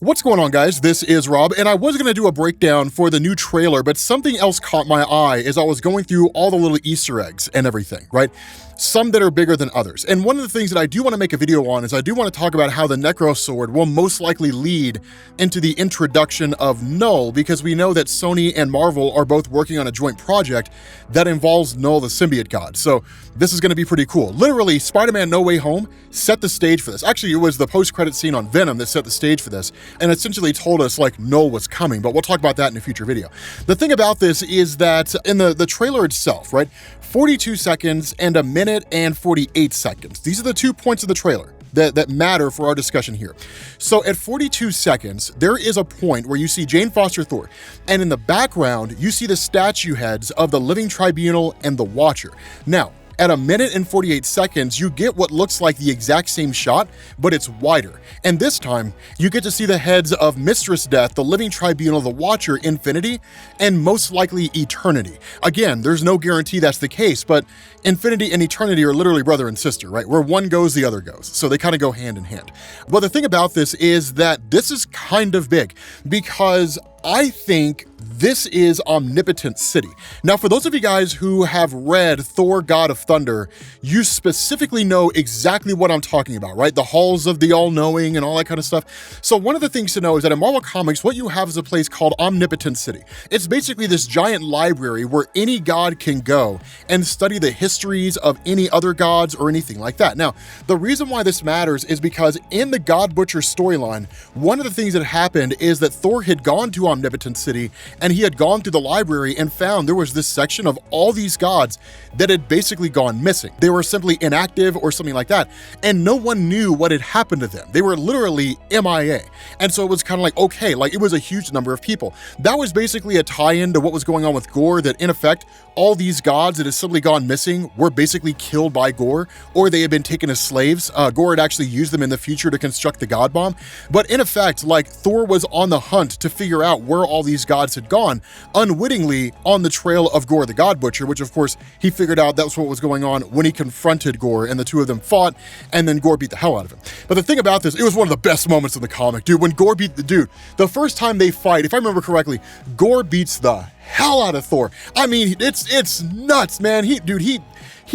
What's going on, guys? This is Rob, and I was going to do a breakdown for the new trailer, but something else caught my eye as I was going through all the little Easter eggs and everything, right? Some that are bigger than others. And one of the things that I do want to make a video on is I do want to talk about how the Necro Sword will most likely lead into the introduction of Null, because we know that Sony and Marvel are both working on a joint project that involves Null the symbiote god. So this is going to be pretty cool. Literally, Spider-Man No Way Home set the stage for this. Actually, it was the post-credit scene on Venom that set the stage for this, and essentially told us like Null was coming, but we'll talk about that in a future video. The thing about this is that in the trailer itself, right, 42 seconds and a minute and 48 seconds. These are the 2 points of the trailer that matter for our discussion here. So at 42 seconds, there is a point where you see Jane Foster Thor, and in the background, you see the statue heads of the Living Tribunal and the Watcher. Now, at a minute and 48 seconds, you get what looks like the exact same shot, but it's wider. And this time, you get to see the heads of Mistress Death, the Living Tribunal, the Watcher, Infinity, and most likely Eternity. Again, there's no guarantee that's the case, but Infinity and Eternity are literally brother and sister, right? Where one goes, the other goes. So they kind of go hand in hand. But the thing about this is that this is kind of big, because I think this is Omnipotence City. Now, for those of you guys who have read Thor, God of Thunder, you specifically know exactly what I'm talking about, right? The halls of the all-knowing and all that kind of stuff. So one of the things to know is that in Marvel Comics, what you have is a place called Omnipotence City. It's basically this giant library where any god can go and study the histories of any other gods or anything like that. Now, the reason why this matters is because in the God Butcher storyline, one of the things that happened is that Thor had gone to Omnipotence City, and he had gone through the library and found there was this section of all these gods that had basically gone missing. They were simply inactive or something like that, and no one knew what had happened to them. They were literally MIA. And so it was kind of like, okay, like it was a huge number of people. That was basically a tie-in to what was going on with Gorr, that in effect, all these gods that had simply gone missing were basically killed by Gorr, or they had been taken as slaves. Gorr had actually used them in the future to construct the God Bomb. But in effect, like Thor was on the hunt to figure out where all these gods had gone, unwittingly on the trail of Gorr the God Butcher, which of course he figured out that was what was going on when he confronted Gorr, and the two of them fought, and then Gorr beat the hell out of him. But the thing about this, it was one of the best moments in the comic, dude. When Gorr beat the dude, the first time they fight, if I remember correctly, Gorr beats the hell out of Thor. I mean, it's nuts, man. He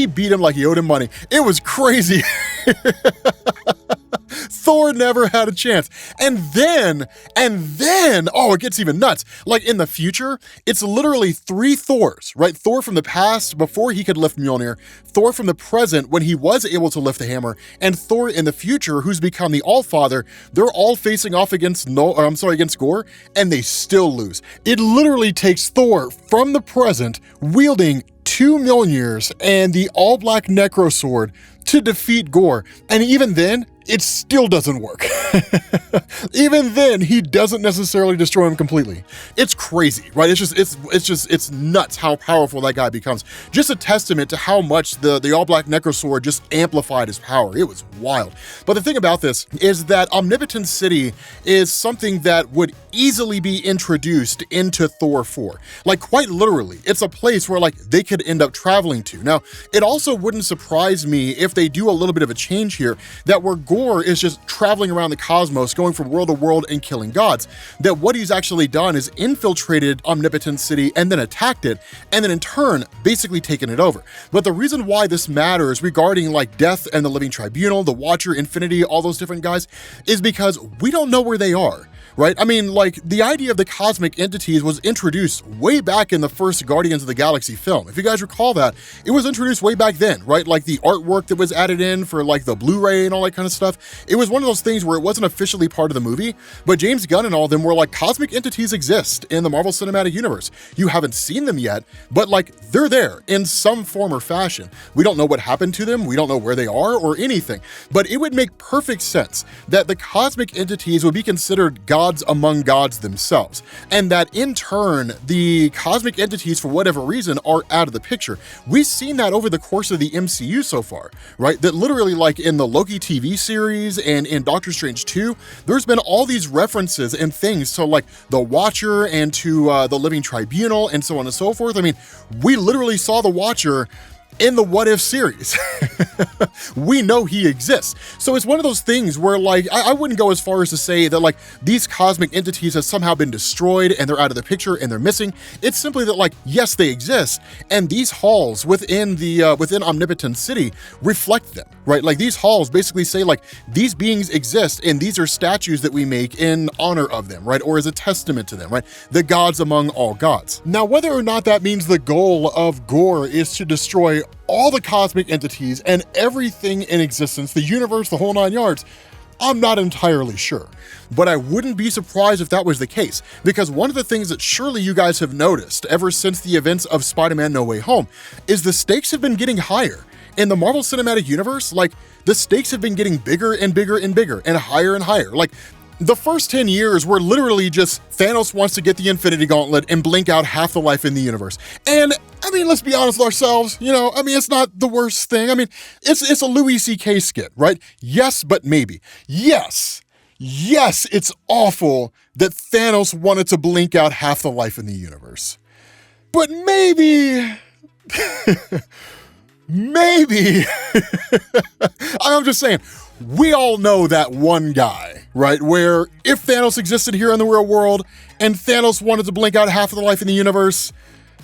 beat him like he owed him money. It was crazy. Thor never had a chance. And then, oh, it gets even nuts. Like in the future, it's literally 3 Thors, right? Thor from the past, before he could lift Mjolnir, Thor from the present, when he was able to lift the hammer, and Thor in the future, who's become the All-Father. They're all facing off against Gorr, and they still lose. It literally takes Thor from the present, wielding 2 Mjolnirs and the all-black Necro Sword to defeat Gorr. And even then, it still doesn't work. Even then, he doesn't necessarily destroy him completely. It's crazy, right? It's nuts how powerful that guy becomes. Just a testament to how much the all-black Necro Sword just amplified his power. It was wild. But the thing about this is that Omnipotence City is something that would easily be introduced into Thor 4. Like, quite literally, it's a place where, like, they could end up traveling to. Now, it also wouldn't surprise me if they do a little bit of a change here, that where Gorr is just traveling around the cosmos, going from world to world and killing gods, that what he's actually done is infiltrated Omnipotence City and then attacked it, and then in turn, basically taken it over. But the reason why this matters regarding like Death and the Living Tribunal, the Watcher, Infinity, all those different guys, is because we don't know where they are. Right? I mean, like, the idea of the cosmic entities was introduced way back in the first Guardians of the Galaxy film. If you guys recall that, it was introduced way back then, right? Like the artwork that was added in for like the Blu-ray and all that kind of stuff. It was one of those things where it wasn't officially part of the movie, but James Gunn and all of them were like, cosmic entities exist in the Marvel Cinematic Universe. You haven't seen them yet, but like, they're there in some form or fashion. We don't know what happened to them. We don't know where they are or anything, but it would make perfect sense that the cosmic entities would be considered gods among gods themselves, and that in turn, the cosmic entities, for whatever reason, are out of the picture. We've seen that over the course of the MCU so far, right? That literally, like in the Loki TV series and in Doctor Strange 2, there's been all these references and things to like the Watcher and to the Living Tribunal and so on and so forth. I mean, we literally saw the Watcher in the What If series. We know he exists. So it's one of those things where, like, I wouldn't go as far as to say that, like, these cosmic entities have somehow been destroyed and they're out of the picture and they're missing. It's simply that, like, yes, they exist, and these halls within within Omnipotence City reflect them, right? Like, these halls basically say, like, these beings exist and these are statues that we make in honor of them, right? Or as a testament to them, right? The gods among all gods. Now, whether or not that means the goal of Gorr is to destroy all the cosmic entities and everything in existence, the universe, the whole 9 yards, I'm not entirely sure. But I wouldn't be surprised if that was the case, because one of the things that surely you guys have noticed ever since the events of Spider-Man No Way Home is the stakes have been getting higher. In the Marvel Cinematic Universe, like, the stakes have been getting bigger and bigger and bigger and higher and higher. Like, the first 10 years were literally just Thanos wants to get the Infinity Gauntlet and blink out half the life in the universe. And I mean, let's be honest with ourselves, you know, I mean, it's not the worst thing. I mean, it's a Louis C.K. skit, right? Yes, but maybe. Yes, it's awful that Thanos wanted to blink out half the life in the universe. But maybe... maybe... I'm just saying, we all know that one guy, right? Where if Thanos existed here in the real world and Thanos wanted to blink out half of the life in the universe,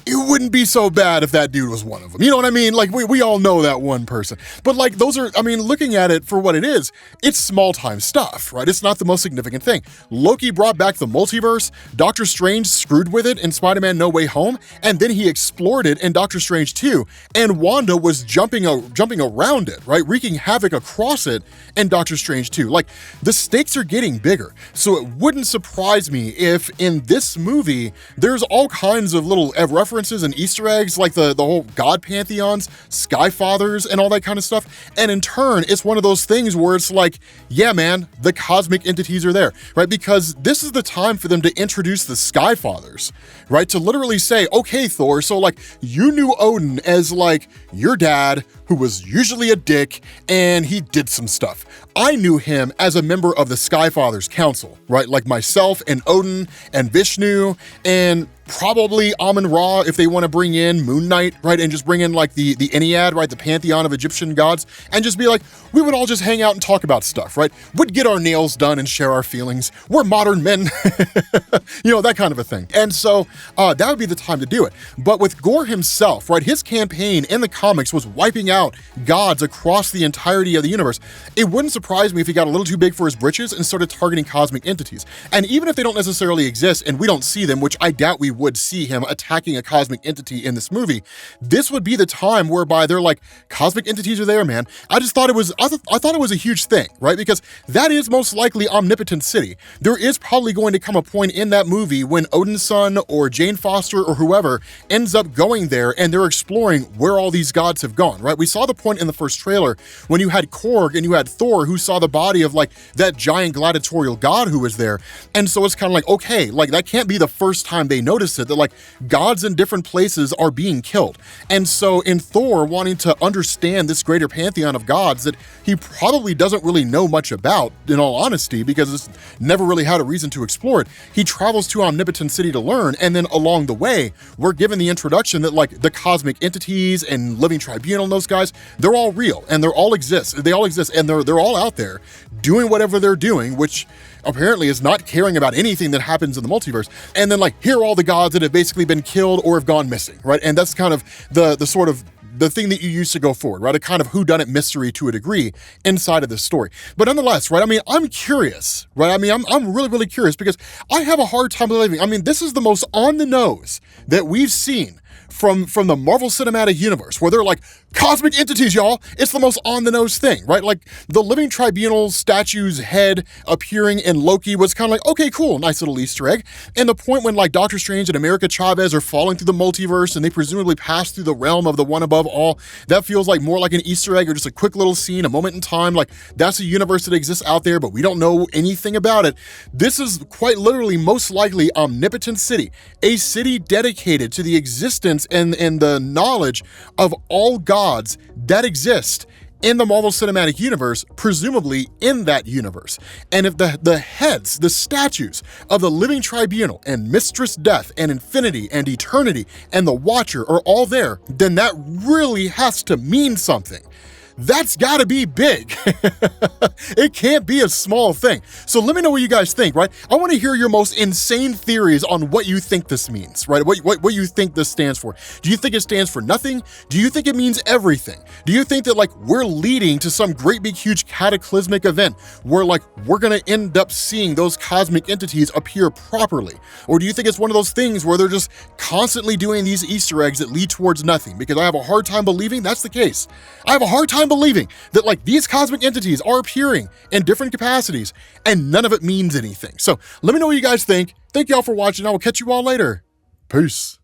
it wouldn't be so bad if that dude was one of them. You know what I mean? Like, we all know that one person. But, like, those are, I mean, looking at it for what it is, it's small-time stuff, right? It's not the most significant thing. Loki brought back the multiverse, Doctor Strange screwed with it in Spider-Man No Way Home, and then he explored it in Doctor Strange 2, and Wanda was jumping around it, right? Wreaking havoc across it in Doctor Strange 2. Like, the stakes are getting bigger, so it wouldn't surprise me if in this movie, there's all kinds of little references and Easter eggs, like the whole god pantheons, sky fathers, and all that kind of stuff. And in turn, it's one of those things where it's like, yeah, man, the cosmic entities are there, right? Because this is the time for them to introduce the sky fathers, right? To literally say, okay, Thor, so like you knew Odin as like your dad, who was usually a dick, and he did some stuff. I knew him as a member of the Sky Fathers Council, right? Like myself and Odin and Vishnu and probably Amun-Ra if they want to bring in Moon Knight, right? And just bring in like the Ennead, right? The pantheon of Egyptian gods, and just be like, we would all just hang out and talk about stuff, right? We'd get our nails done and share our feelings. We're modern men, you know, that kind of a thing. And so that would be the time to do it. But with Gorr himself, right? His campaign in the comics was wiping out gods across the entirety of the universe. It wouldn't surprise me if he got a little too big for his britches and started targeting cosmic entities. And even if they don't necessarily exist and we don't see them, which I doubt we would see him attacking a cosmic entity in this movie, this would be the time whereby they're like, cosmic entities are there, man. I thought it was a huge thing, right? Because that is most likely Omnipotence City. There is probably going to come a point in that movie when Odin's son or Jane Foster or whoever ends up going there and they're exploring where all these gods have gone, right? We saw the point in the first trailer when you had Korg and you had Thor who saw the body of like that giant gladiatorial god who was there. And so it's kind of like, okay, like that can't be the first time they noticed it, that like gods in different places are being killed. And so in Thor wanting to understand this greater pantheon of gods that he probably doesn't really know much about, in all honesty, because it's never really had a reason to explore it, he travels to Omnipotence City to learn, and then along the way, we're given the introduction that like the cosmic entities and Living Tribunal and those guys, they're all real and they all exist, and they're all out there doing whatever they're doing, which apparently is not caring about anything that happens in the multiverse. And then like, here are all the gods that have basically been killed or have gone missing, right? And that's kind of the sort of the thing that you use to go forward, right? A kind of whodunit mystery to a degree inside of this story. But nonetheless, right? I mean, I'm curious, right? I mean, I'm really, really curious because I have a hard time believing. I mean, this is the most on the nose that we've seen from the Marvel Cinematic Universe, where they're like, cosmic entities, y'all. It's the most on-the-nose thing, right? Like, the Living Tribunal statue's head appearing in Loki was kind of like, okay, cool, nice little Easter egg. And the point when, like, Doctor Strange and America Chavez are falling through the multiverse and they presumably pass through the realm of the one above all, that feels like more like an Easter egg or just a quick little scene, a moment in time. Like, that's a universe that exists out there, but we don't know anything about it. This is quite literally, most likely, Omnipotence City, a city dedicated to the existence and the knowledge of all gods that exist in the Marvel Cinematic Universe, presumably in that universe. And if the heads, the statues of the Living Tribunal and Mistress Death and Infinity and Eternity and the Watcher are all there, then that really has to mean something. That's gotta be big. It can't be a small thing. So let me know what you guys think, right? I wanna hear your most insane theories on what you think this means, right? What you think this stands for. Do you think it stands for nothing? Do you think it means everything? Do you think that like we're leading to some great big huge cataclysmic event where like we're gonna end up seeing those cosmic entities appear properly? Or do you think it's one of those things where they're just constantly doing these Easter eggs that lead towards nothing? Because I have a hard time believing that's the case. I have a hard time believing that like these cosmic entities are appearing in different capacities and none of it means anything. So let me know what you guys think. Thank y'all for watching. I will catch you all later. Peace.